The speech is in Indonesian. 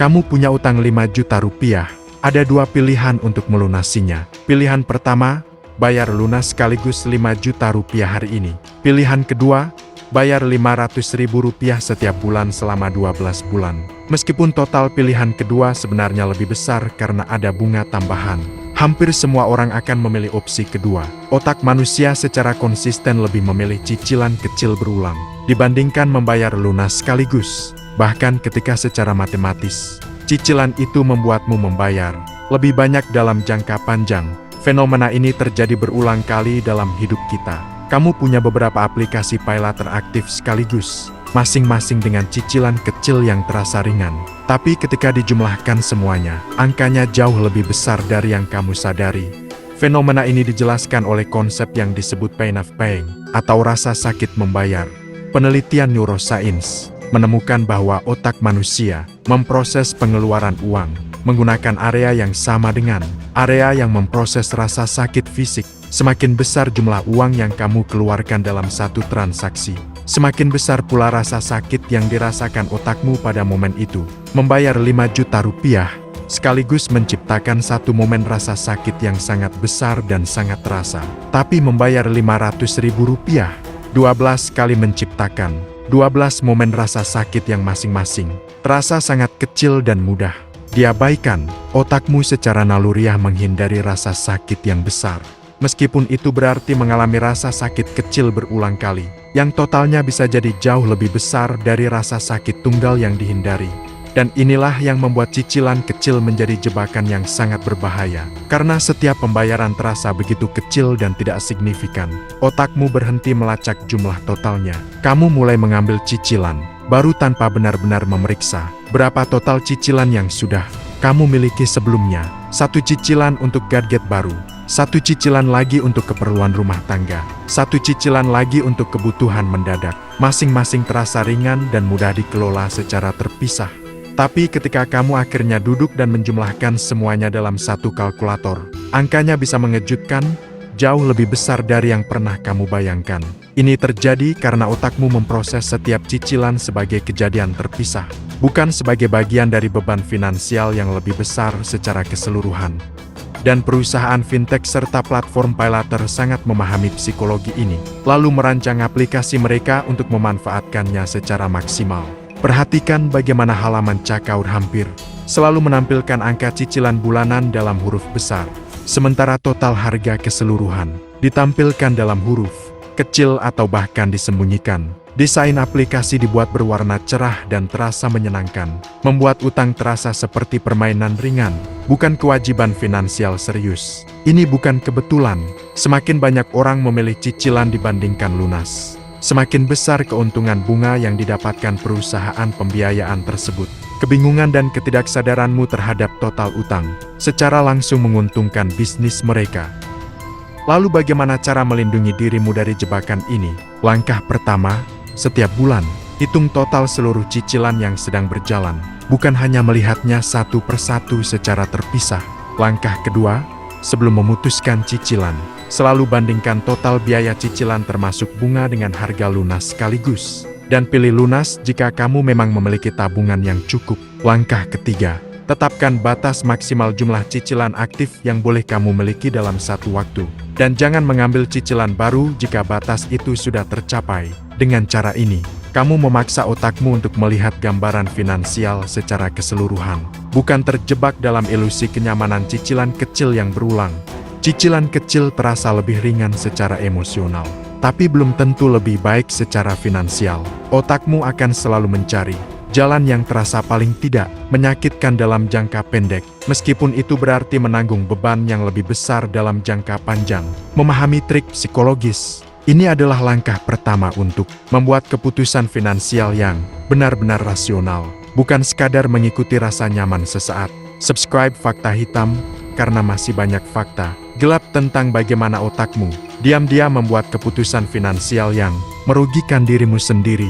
Kamu punya utang 5 juta rupiah. Ada dua pilihan untuk melunasinya. Pilihan pertama, bayar lunas sekaligus 5 juta rupiah hari ini. Pilihan kedua, bayar 500 ribu rupiah setiap bulan selama 12 bulan. Meskipun total pilihan kedua sebenarnya lebih besar karena ada bunga tambahan. Hampir semua orang akan memilih opsi kedua. Otak manusia secara konsisten lebih memilih cicilan kecil berulang dibandingkan membayar lunas sekaligus. Bahkan ketika secara matematis, cicilan itu membuatmu membayar lebih banyak dalam jangka panjang. Fenomena ini terjadi berulang kali dalam hidup kita. Kamu punya beberapa aplikasi paylater aktif sekaligus, masing-masing dengan cicilan kecil yang terasa ringan. Tapi ketika dijumlahkan semuanya, angkanya jauh lebih besar dari yang kamu sadari. Fenomena ini dijelaskan oleh konsep yang disebut pain of paying, atau rasa sakit membayar. Penelitian neuroscience menemukan bahwa otak manusia memproses pengeluaran uang menggunakan area yang sama dengan area yang memproses rasa sakit fisik. Semakin besar jumlah uang yang kamu keluarkan dalam satu transaksi, semakin besar pula rasa sakit yang dirasakan otakmu pada momen itu. Membayar 5 juta rupiah sekaligus menciptakan satu momen rasa sakit yang sangat besar dan sangat terasa. Tapi membayar 500 ribu rupiah 12 kali menciptakan 12 momen rasa sakit yang masing-masing terasa sangat kecil dan mudah diabaikan. Otakmu secara naluriah menghindari rasa sakit yang besar. Meskipun itu berarti mengalami rasa sakit kecil berulang kali, yang totalnya bisa jadi jauh lebih besar dari rasa sakit tunggal yang dihindari. Dan inilah yang membuat cicilan kecil menjadi jebakan yang sangat berbahaya. Karena setiap pembayaran terasa begitu kecil dan tidak signifikan, otakmu berhenti melacak jumlah totalnya. Kamu mulai mengambil cicilan baru tanpa benar-benar memeriksa berapa total cicilan yang sudah kamu miliki sebelumnya. Satu cicilan untuk gadget baru, satu cicilan lagi untuk keperluan rumah tangga, satu cicilan lagi untuk kebutuhan mendadak. Masing-masing terasa ringan dan mudah dikelola secara terpisah. Tapi ketika kamu akhirnya duduk dan menjumlahkan semuanya dalam satu kalkulator, angkanya bisa mengejutkan, jauh lebih besar dari yang pernah kamu bayangkan. Ini terjadi karena otakmu memproses setiap cicilan sebagai kejadian terpisah, bukan sebagai bagian dari beban finansial yang lebih besar secara keseluruhan. Dan perusahaan fintech serta platform paylater sangat memahami psikologi ini, lalu merancang aplikasi mereka untuk memanfaatkannya secara maksimal. Perhatikan bagaimana halaman checkout hampir selalu menampilkan angka cicilan bulanan dalam huruf besar, sementara total harga keseluruhan ditampilkan dalam huruf kecil atau bahkan disembunyikan. Desain aplikasi dibuat berwarna cerah dan terasa menyenangkan, membuat utang terasa seperti permainan ringan, bukan kewajiban finansial serius. Ini bukan kebetulan. Semakin banyak orang memilih cicilan dibandingkan lunas, semakin besar keuntungan bunga yang didapatkan perusahaan pembiayaan tersebut. Kebingungan dan ketidaksadaranmu terhadap total utang secara langsung menguntungkan bisnis mereka. Lalu bagaimana cara melindungi dirimu dari jebakan ini? Langkah pertama, setiap bulan, hitung total seluruh cicilan yang sedang berjalan, bukan hanya melihatnya satu persatu secara terpisah. Langkah kedua, sebelum memutuskan cicilan, selalu bandingkan total biaya cicilan termasuk bunga dengan harga lunas sekaligus. Dan pilih lunas jika kamu memang memiliki tabungan yang cukup. Langkah ketiga, tetapkan batas maksimal jumlah cicilan aktif yang boleh kamu miliki dalam satu waktu. Dan jangan mengambil cicilan baru jika batas itu sudah tercapai. Dengan cara ini, kamu memaksa otakmu untuk melihat gambaran finansial secara keseluruhan, bukan terjebak dalam ilusi kenyamanan cicilan kecil yang berulang. Cicilan kecil terasa lebih ringan secara emosional, tapi belum tentu lebih baik secara finansial. Otakmu akan selalu mencari jalan yang terasa paling tidak menyakitkan dalam jangka pendek, meskipun itu berarti menanggung beban yang lebih besar dalam jangka panjang. Memahami trik psikologis ini adalah langkah pertama untuk membuat keputusan finansial yang benar-benar rasional, bukan sekadar mengikuti rasa nyaman sesaat. Subscribe Fakta Hitam, karena masih banyak fakta gelap tentang bagaimana otakmu diam-diam membuat keputusan finansial yang merugikan dirimu sendiri.